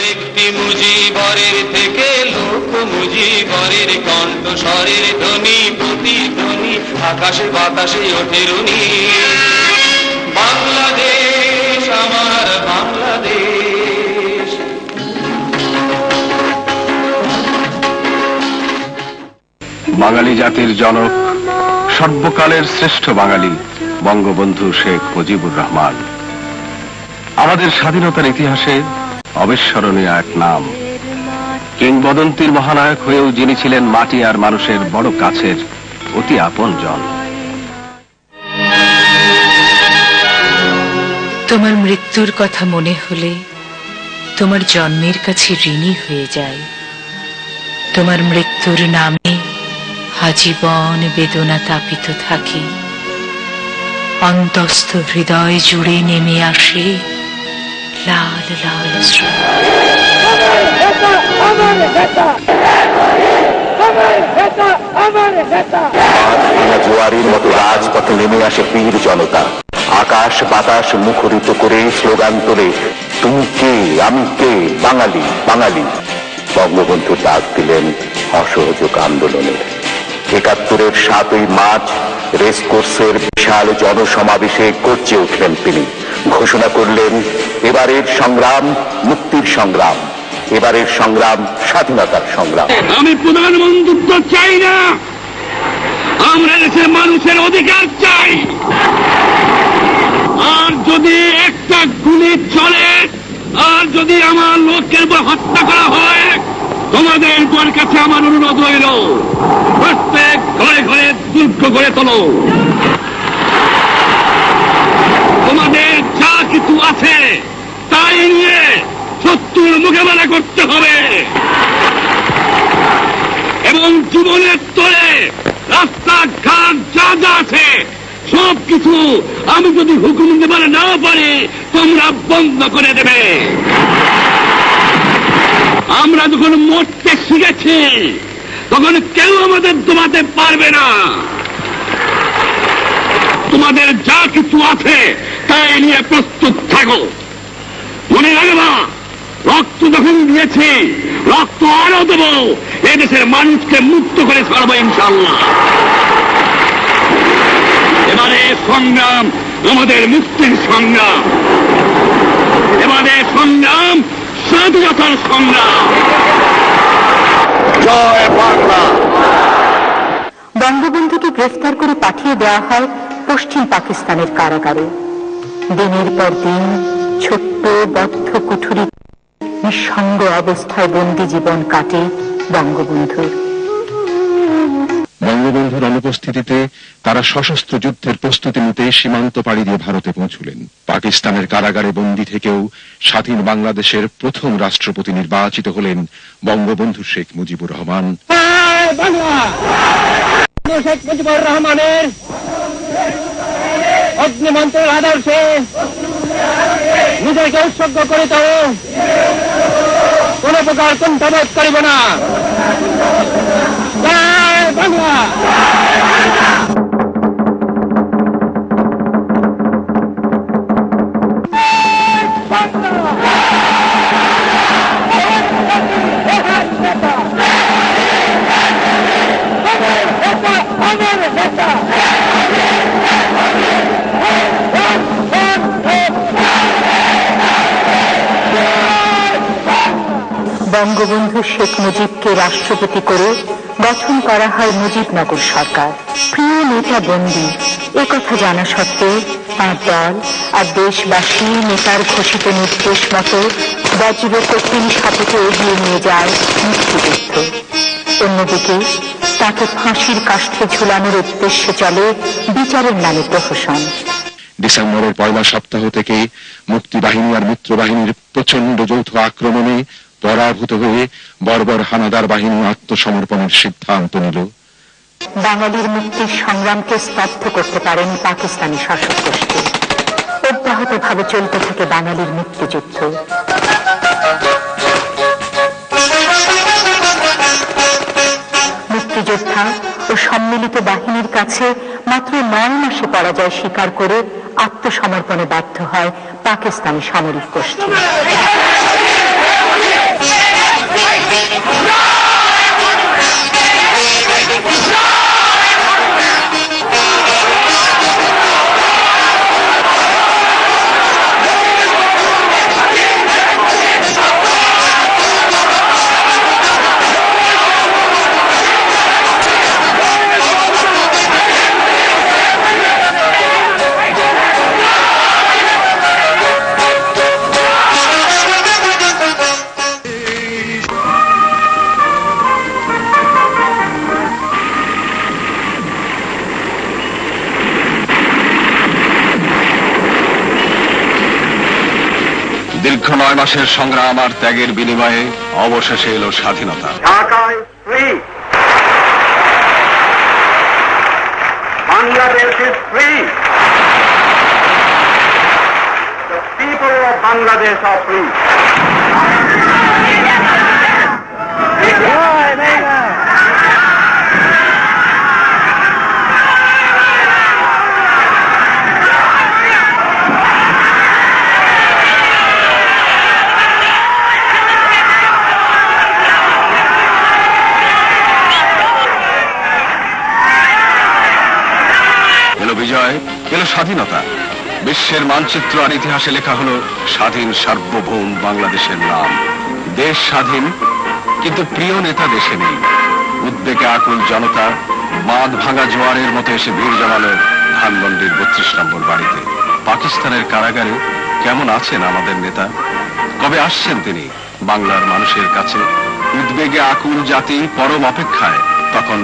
ব্যক্তি মুজিবরের থেকে লোক মুজিবরের কণ্ঠস্বরের ধ্বনি প্রতিধ্বনি আকাশে বাতাসে ওঠে রুনি। বাংলাদেশ আমার বাংলাদেশ। বাঙালি জাতির জনক, সর্বকালের শ্রেষ্ঠ বাঙালি বঙ্গবন্ধু শেখ মুজিবুর রহমান আমাদের স্বাধীনতার ইতিহাসে অবিস্মরণীয় এক নাম। কিংবদন্তির মহানায়ক হয়েও যিনি ছিলেন মাটি আর মানুষের বড় কাছের অতি আপনজন। তোমার মৃত্যুর কথা মনে হলে তোমার জন্মের কাছে ঋণী হয়ে যায়। তোমার মৃত্যুর নামে আজীবন বেদনা তাপিত থাকে। অন্তস্থ হৃদয় জুড়ে নেমে আসে লাল লাল জোয়ারের মতো রাজপথে নেমে আসে বীর জনতা। আকাশ বাতাস মুখরিত করে স্লোগান তোলে, তুমি কে, আমি কে, বাঙালি বাঙালি। বঙ্গবন্ধু ডাক দিলেন অসহযোগ আন্দোলনের। ৭১-এর ৭ই মার্চ রেসকোর্সের বিশাল জনসমাবেশে গর্জে উঠলেন তিনি। ঘোষণা করলেন, এবারের সংগ্রাম মুক্তির সংগ্রাম, এবারের সংগ্রাম স্বাধীনতার সংগ্রাম। আমি প্রধানমন্ত্রিত্ব চাই না, আমরা দেশের মানুষের অধিকার চাই। আর যদি একটা গুলি চলে, আর যদি আমার লোকের উপর হত্যা করা হয়, তোমাদের কাছে আমার অনুরোধ হইল, প্রত্যেক ঘরে ঘরে দুর্গ গড়ে তোলো। তোমাদের যা কিছু আছে তাই নিয়ে শত্রুর মোকাবেলা করতে হবে এবং জীবনের তরে রাস্তাঘাট যা যা আছে সবকিছু আমি যদি হুকুম দিতে না পারি তোমরা বন্ধ করে দেবে। আমরা যখন মরতে শিখেছি তখন কেউ আমাদের দমাতে পারবে না। তোমাদের যা কিছু আছে তাই নিয়ে প্রস্তুত থাকো। মনে রাখবা, রক্ত যখন দিয়েছি রক্ত আরো দেব, এদেশের মানুষকে মুক্ত করে ছাড়বো ইনশাআল্লাহ। এবারে সংগ্রাম আমাদের মুক্তির সংগ্রাম, এবারে সংগ্রাম স্বাধীনতার সংগ্রাম। জয় বাংলা। বঙ্গবন্ধুকে গ্রেফতার করে পাঠিয়ে দেওয়া হয় পশ্চিম পাকিস্তানের কারাগারে। দিনের পর দিন ছোট্ট বদ্ধ কুঠুরি নিঃসঙ্গ অবস্থায় বন্দী জীবন কাটে বঙ্গবন্ধুর। বঙ্গবন্ধুর অনুপস্থিতিতে তারা সশস্ত্র যুদ্ধের প্রস্তুতি নিতে সীমান্ত পাড়ি দিয়ে ভারতে পৌঁছলেন। পাকিস্তানের কারাগারে বন্দী থেকেও স্বাধীন বাংলাদেশের প্রথম রাষ্ট্রপতি নির্বাচিত হলেন বঙ্গবন্ধু শেখ মুজিবুর রহমান। শেখ মুজিবুর রহমানের অগ্নিমন্ত্রের আদর্শে নিজেকে উৎসর্গ করে তো কোন প্রকার কুণ্ঠাবোধ করিব না। জয় বাংলা। বঙ্গবন্ধু শেখ মুজিবকে রাষ্ট্রপতি করে গঠন করা হয় মুজিবনগর সরকার। প্রিয় নেতা বন্দী একথা জানা সত্ত্বেও তাঁর দল আর দেশবাসী নেতার ঘোষিত নির্দেশ মতো বজ্র কঠিন সাপেকে এগিয়ে নিয়ে যায় মুক্তিযুদ্ধ। অন্যদিকে তাকে ফাঁসির কাষ্ঠে ঝুলানোর উদ্দেশ্যে চলে বিচারের নামে প্রহসন। ডিসেম্বরের পয়লা সপ্তাহ থেকে মুক্তিবাহিনী আর মিত্রবাহিনীর প্রচন্ড যৌথ আক্রমণে পরাভূত হয়ে বর্বর হানাদার বাহিনী আত্মসমর্পণের সিদ্ধান্ত নিল। বাঙালির মুক্তির সংগ্রামকে স্তব্ধ করতে পারেন পাকিস্তানি শাসক গোষ্ঠী। অব্যাহত ভাবে চলতে থাকে বাঙালির মুক্তিযুদ্ধ। মুক্তিযোদ্ধা ও সম্মিলিত বাহিনীর কাছে মাত্র 9 মাসে পরাজয় স্বীকার করে আত্মসমর্পণে বাধ্য হয় পাকিস্তানি সামরিক গোষ্ঠী। মাসের সংগ্রাম আর ত্যাগের বিনিময়ে অবশেষে এলো স্বাধীনতা। Dhaka is free. Bangladesh is free. The people of Bangladesh are free. এলো বিজয়, এলো স্বাধীনতা। বিশ্বের মানচিত্র আর ইতিহাসে লেখা হলো স্বাধীন সার্বভৌম বাংলাদেশের নাম। দেশ স্বাধীন, কিন্তু প্রিয় নেতা দেশে নেই। উদ্বেগে আকুল জনতা বাঁধ ভাঙা জোয়ারের মতো এসে ভিড় জমালো ধানমন্ডির 32 নম্বর বাড়িতে। পাকিস্তানের কারাগারে কেমন আছেন আমাদের নেতা? কবে আসছেন তিনি বাংলার মানুষের কাছে? উদ্বেগে আকুল জাতি পরম অপেক্ষায় তখন